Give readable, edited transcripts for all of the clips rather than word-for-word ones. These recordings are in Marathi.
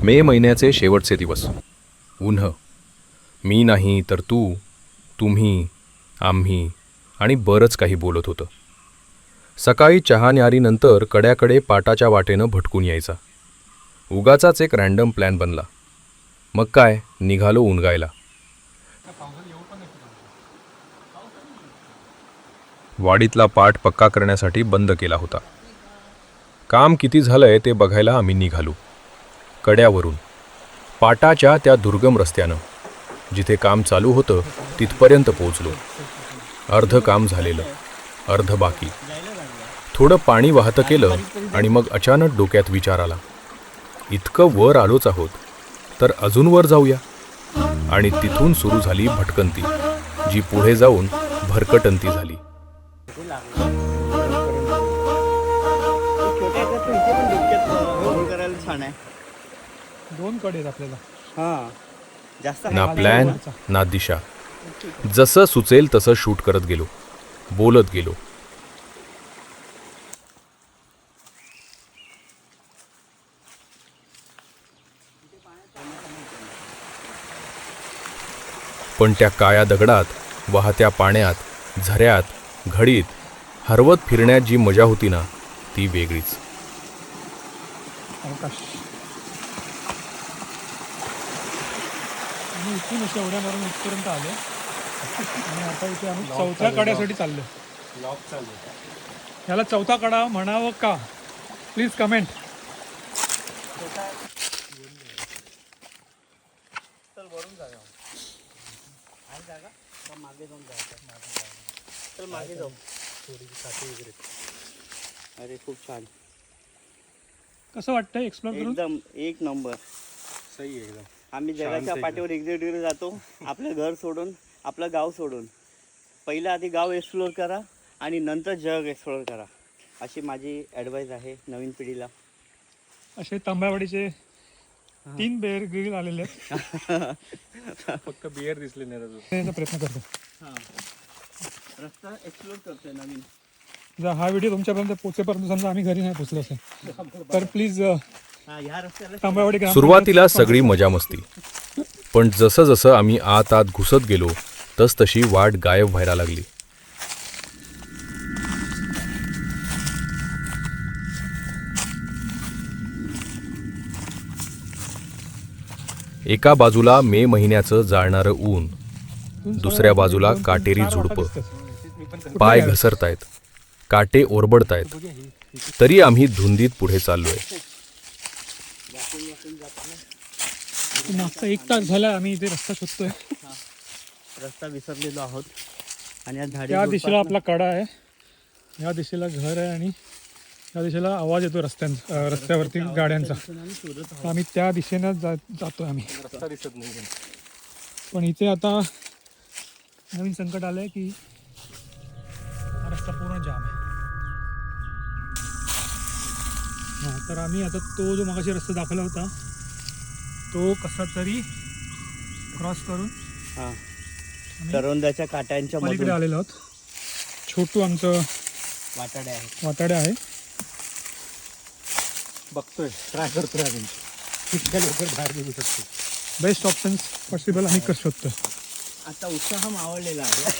मे महिन्याचे शेवटचे दिवस. उन्ह. मी नाही तर तू, तुम्ही, आम्ही आणि बरंच काही बोलत होतं. सकाळी चहा न्यारीनंतर कड्याकडे पाटाच्या वाटेनं भटकून यायचा. उगाचाच एक रँडम प्लॅन बनला. मग काय, निघालो उणगायला. वाडीतला पाट पक्का करण्यासाठी बंद केला होता. काम किती झालंय ते बघायला आम्ही निघालो. कड्यावरून पाटाच्या त्या दुर्गम रस्त्यानं जिथे काम चालू होतं तिथपर्यंत पोचलो. अर्ध काम झालेलं, अर्ध बाकी. थोडं पाणी वाहतं केलं आणि मग अचानक डोक्यात विचार आला, इतकं वर आलोच आहोत तर अजून वर जाऊया. आणि तिथून सुरू झाली भटकंती, जी पुढे जाऊन भरकटंती झाली. दोन कडे आपल्याला. ना प्लॅन ना दिशा. जसं सुचेल तसं शूट करत गेलो, बोलत गेलो. पण त्या काळ्या दगडात, वाहत्या पाण्यात, झऱ्यात, घडीत हरवत फिरण्यात जी मजा होती ना, ती वेगळीच. आकाश आणि इथून अशा एवढ्या मारून इथपर्यंत आलो आणि आता इथे आम्ही चौथ्या कड्यासाठी चाललो. ह्याला चौथा कडा म्हणावं का? Please comment. अरे खूप छान. कसं वाटतंय एक्सप्लोर करून? एकदम एक नंबर. सही आहे एकदम. आम्ही जगाच्या पाठीवर एक्झिट जातो, आपलं घर सोडून, आपलं गाव सोडून. पहिलं आधी गाव एक्सप्लोर करा आणि नंतर जग एक्सप्लोर करा, अशी माझी ॲडवाईस आहे नवीन पिढीला. असे तांब्यावाडीचे 3 बेर गिल आलेले आहेत. फक्त बियर दिसले नाही अजून. त्याचा प्रयत्न करतो. रस्ता एक्सप्लोर करतोय नवीन. जर हा व्हिडिओ तुमच्यापर्यंत पोहोचेपर्यंत समजा आम्ही घरी नाही पोहोचलो असेल तर प्लीज ह्या रस्त्याला तांब्यावाडी ग्राम सुरुवातीला सगळी मजा मस्ती, पण जसं जसं आम्ही आत घुसत गेलो तसतशी वाट गायब व्हायला लागली. एका बाजूला मे महिन्याचं जाळणारं ऊन, दुसऱ्या बाजूला काटेरी झुडपं. पाय घसरतायत, काटे ओरबडतायत, तरी आम्ही धुंदीत पुढे चाललोय. मागचा 1 तास झाला आम्ही इथे रस्ता शोधतोय. रस्ता विसरलेलो आहोत आणि या झाडी त्या दिशेला आपला कडा आहे, या दिशेला घर आहे आणि त्या दिशेला आवाज येतो रस्त्यावरती गाड्यांचा. आम्ही त्या दिशेनं जातो आम्ही. रस्ता दिसत नाही. पण इथे आता नवीन संकट आलंय की हा रस्ता पूर्ण जाम आहे. तर आम्ही आता तो जो मगाशी रस्ता दाखवला होता तो कसा तरी क्रॉस करून करवंदाच्या काट्यांच्या पलीकडे मधून आलेलो आहोत. छोटू आमचं वाटाडे आहेत. वाटाडे आहे. बघतोय, ट्राय करतोय अजून कितक्या लवकर बाहेर निघू शकतो. बेस्ट ऑप्शन्स पॉसिबल आम्ही कसं शोधतोय. आता उत्साह मावळलेला आहे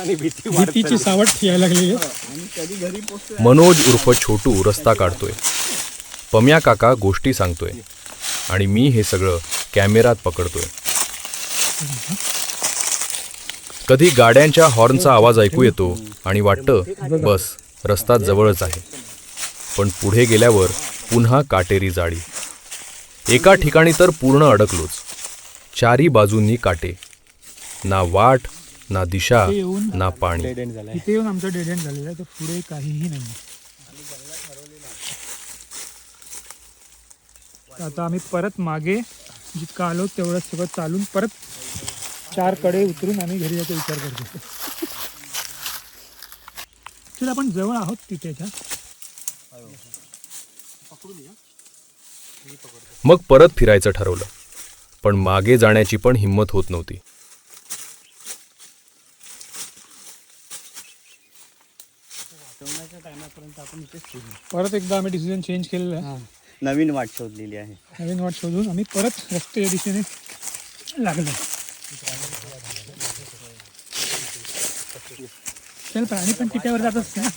आणि भीती भीतीची सावट यायला लागलेली आहे. आणि कधी घरी पोहोचतोय. मनोज उर्फ छोटू रस्ता काढतोय, पम्या काका गोष्टी सांगतोय आणि मी हे सगळं कॅमेऱ्यात पकडतोय. कधी गाड्यांच्या हॉर्नचा आवाज ऐकू येतो आणि वाटतं बस रस्ता जवळच आहे. पण पुढे गेल्यावर पुन्हा काटेरी जाळी. एका ठिकाणी तर पूर्ण अडकलोच. चारी बाजूंनी काटे, ना वाट ना दिशा ना पाणी. इथे येऊन आमचं डेड एंड झालेलं आहे. तर पुढे काहीही नाही. आता आम्ही परत मागे जितकं आलो तेवढं सगळं चालून परत 4 कडे उतरून आम्ही घरी जायचा विचार करतो. ॲक्च्युली आपण जवळ आहोत तिथेच्या. मग परत फिरायचं ठरवलं, पण मागे जाण्याची पण हिंमत होत नव्हती. परत एकदा आम्ही डिसिजन चेंज केलेलं आहे. नवीन वाट शोधलेली आहे. नवीन वाट शोधून आम्ही परत रस्ते या दिशेने लागलो. चल प्राणी पण तिच्यावर जात असते ना.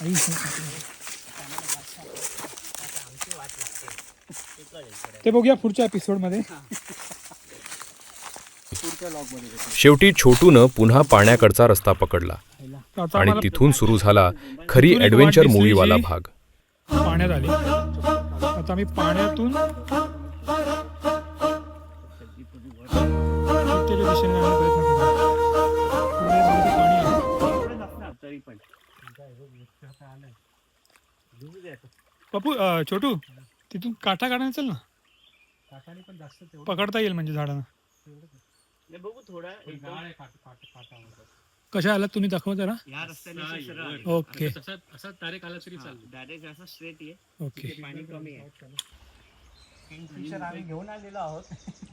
आई, ते बघूया पुढच्या एपिसोडमध्ये. शेवटी छोटूनं पुन्हा पाण्याकडचा रस्ता पकडला आता आणि आम्हाला तिथून सुरू झाला खरी तिथून एक ॲडव्हेंचर वाट दिसली मूवीवाला जी भाग. पाण्यात आली. आता आम्ही पाण्यातून उत्तेच्या दिशेने जाण्याचा प्रयत्न करू. पुढे मध्ये पाणी आहे. तरी पण पप्पू छोटू तिथून काठा काढायला चल ना. पकडता येईल म्हणजे झाडांना. बघू थोडा कशा आलात तुम्ही, दाखवा जरा. या रस्त्याने ओके डायरेक्ट असं स्ट्रेट आहे. ओके. पाणी कमी आहे. किंगफिशर आम्ही घेऊन आलेलो आहोत.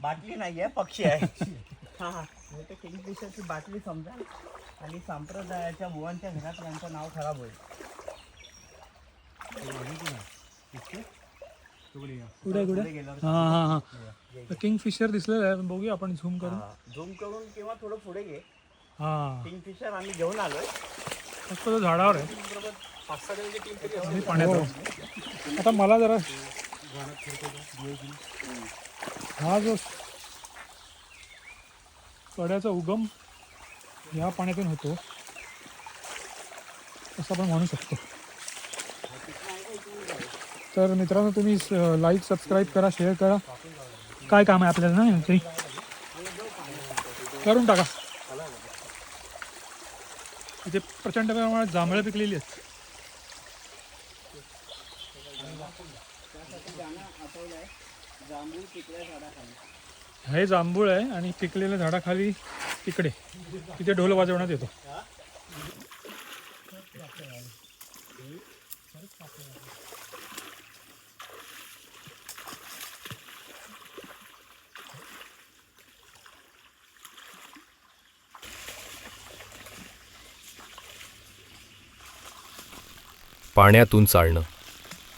बाटली नाही आहे, पक्षी आहे. हा तर किंगफिशरची बाटली समजा आणि संप्रदायाच्या बुवांच्या घरात यांचं नाव खराब होईल. कुठे कुठे हां हां हां किंगफिशर दिसलेलं आहे. बघूया आपण झूम करून. झूम करून किंवा थोडं पुढे घे. हां किंगफिशर आम्ही घेऊन आलोय. फक्त तो झाडावर आहे. आम्ही पाण्यात आहोत. आता मला जरा हा जो कड्याचा उगम ह्या पाण्यातून होतो असं आपण म्हणू शकतो. तर मित्रांनो तुम्ही लाईक सबस्क्राईब करा, शेअर करा. काय काम आहे आपल्याला ना तरी करून टाका. इथे प्रचंड प्रमाणात जांभळं पिकलेली आहेत. हे जांभूळ आहे आणि पिकलेल्या झाडाखाली तिकडे तिथे ढोल वाजवण्यात येतो. पाण्यातून चालणं,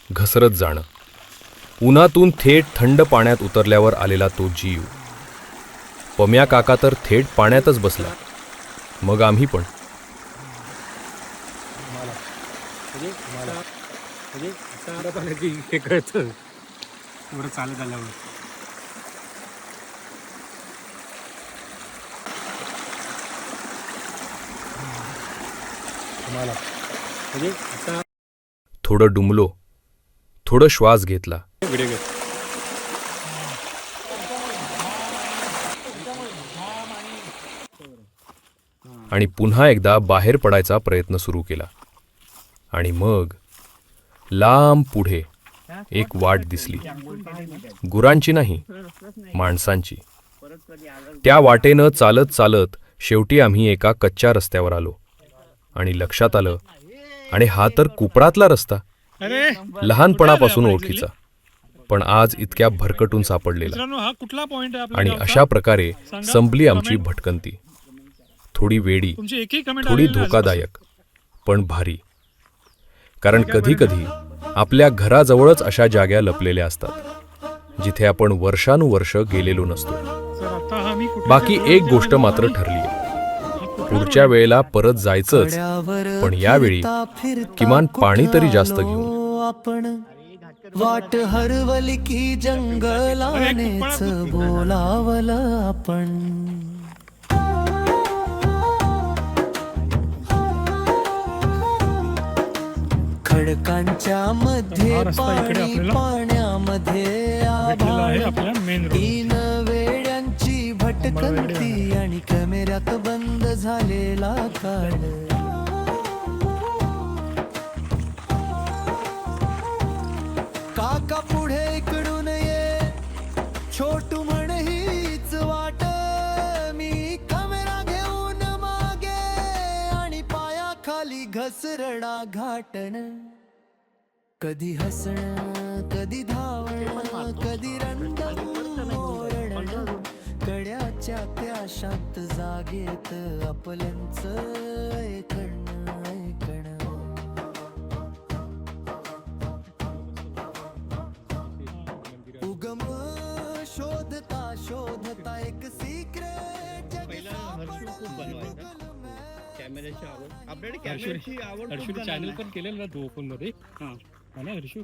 घसरत जाणं, उन्हातून थेट थंड पाण्यात उतरल्यावर आलेला तो जीव. पम्या काका तर थेट पाण्यातच बसला. मग आम्ही पण. हे कळतं एवढं चालत आल्यावर. थोडं डुंबलो, थोडं श्वास घेतला आणि पुन्हा एकदा बाहेर पडायचा प्रयत्न सुरू केला. आणि मग लांब पुढे एक वाट दिसली. गुरांची नाही, माणसांची. त्या वाटेनं चालत चालत शेवटी आम्ही एका कच्च्या रस्त्यावर आलो. आणि लक्षात आलं, आणि हा तर कुपरातला रस्ता, अरे लहानपणापासून ओळखीचा, पण आज इतक्या भरकटून सापडलेला. मित्रांनो हा कुठला पॉइंट आहे आपल्या आणि गावचा? अशा प्रकारे सांगा, संपली आमची comment. भटकंती. थोडी वेडी, तुमची एकही कमेंट थोडी धोकादायक, पण भारी. कारण कधी कधी आपल्या घराजवळच अशा जागा लपलेल्या असतात जिथे आपण वर्षानुवर्ष गेलेलो नसतो. बाकी एक गोष्ट मात्र ठरली, पुढच्या वेळेला परत जायचंच, पण यावेळी किमान पाणी तरी जास्त घेऊन. आपण वाट हरवली की जंगलानेच बोलावलं आपण. खडकांच्या मध्ये पाणी, पाण्यामध्ये आपल्या मेन रोड. तीन वेड्यांची भटकंती आणि कॅमेऱ्यात बंद झालेला काळ. काका पुढे इकडून ये, छोटू म्हण हीच वाट. मी कॅमेरा घेऊन मागे आणि पायाखाली घसरणा घाटण. कधी हसणं, कधी धावणं, कधी रंगण ओरडणं. कड्याच्या त्या शांत जागेत आपल्यांचं ऐकणं ऐकणं. कॅमेऱ्याची आवड आपल्याकडे कॅमेऱ्याची आवड खूप हर्षू जणांना चॅनल आहे. पण केलेलं ना तो ओपन मध्ये हां. हा ना हर्षू